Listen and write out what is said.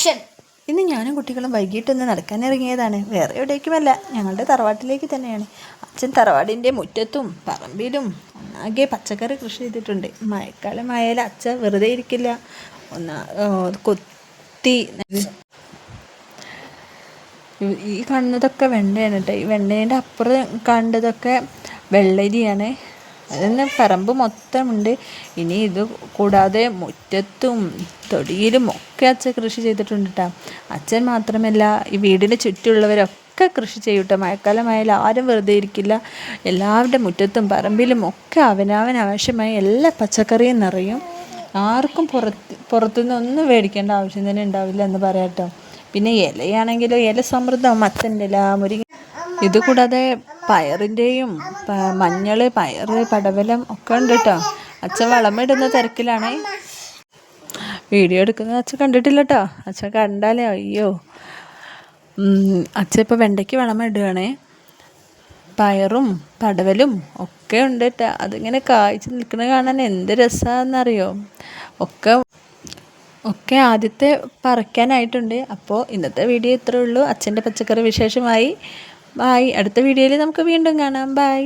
Action. ഇന്ന് ഞാനും കുട്ടികളും വൈകിട്ടൊന്ന് നടക്കാനിറങ്ങിയതാണ്. വേറെ എവിടേക്കുമല്ല, ഞങ്ങളുടെ തറവാട്ടിലേക്ക് തന്നെയാണ്. അച്ഛൻ തറവാടിൻ്റെ മുറ്റത്തും പറമ്പിലും ഒന്നാകെ പച്ചക്കറി കൃഷി ചെയ്തിട്ടുണ്ട്. മഴക്കാലമായാൽ അച്ഛൻ വെറുതെ ഇരിക്കില്ല, കൊത്തി. ഈ കാണുന്നതൊക്കെ വെണ്ടയാണ് കേട്ടോ. ഈ വെണ്ടേൻ്റെ അപ്പുറം കണ്ടതൊക്കെ വെള്ളരിയാണ്. അതിന് പറമ്പ് മൊത്തമുണ്ട്. ഇനി ഇത് കൂടാതെ മുറ്റത്തും തൊടിയിലും ഒക്കെ അച്ഛൻ കൃഷി ചെയ്തിട്ടുണ്ട് കേട്ടോ. അച്ഛൻ മാത്രമല്ല, ഈ വീടിന് ചുറ്റുമുള്ളവരൊക്കെ കൃഷി ചെയ്യും കേട്ടോ. മഴക്കാലമായാലും ആരും വെറുതെ ഇരിക്കില്ല. എല്ലാവരുടെ മുറ്റത്തും പറമ്പിലും ഒക്കെ അവനവൻ ആവശ്യമായ എല്ലാ പച്ചക്കറിയും നിറയും. ആർക്കും പുറത്തുനിന്ന് ഒന്നും മേടിക്കേണ്ട ആവശ്യം തന്നെ ഉണ്ടാവില്ല എന്ന് പറയാം കേട്ടോ. പിന്നെ ഇലയാണെങ്കിലോ ഇല സമൃദ്ധം, മത്തൻ്റെ ഇല, മുരിങ്ങ. ഇതുകൂടാതെ പയറിൻ്റെയും മഞ്ഞൾ, പയർ, പടവലം ഒക്കെ ഉണ്ട് കേട്ടോ. അച്ഛൻ വളമിടുന്ന തിരക്കിലാണ്. വീഡിയോ എടുക്കുന്നത് അച്ഛൻ കണ്ടിട്ടില്ല കേട്ടോ. അച്ഛൻ കണ്ടാലേ അയ്യോ. അച്ഛൻ ഇപ്പോൾ വെണ്ടയ്ക്ക് വളമിടുകയാണേ. പയറും പടവലും ഒക്കെ ഉണ്ട് കേട്ടോ. അതിങ്ങനെ കായ്ച്ച് നിൽക്കുന്നത് കാണാൻ എന്ത് രസമാണെന്നറിയോ. ഒക്കെ ആദ്യത്തെ പറിക്കാനായിട്ടുണ്ട്. അപ്പോൾ ഇന്നത്തെ വീഡിയോ ഇത്രയേ ഉള്ളൂ. അച്ഛൻ്റെ പച്ചക്കറി വിശേഷമായി. ബായ്. അടുത്ത വീഡിയോയിൽ നമുക്ക് വീണ്ടും കാണാം. ബായ്.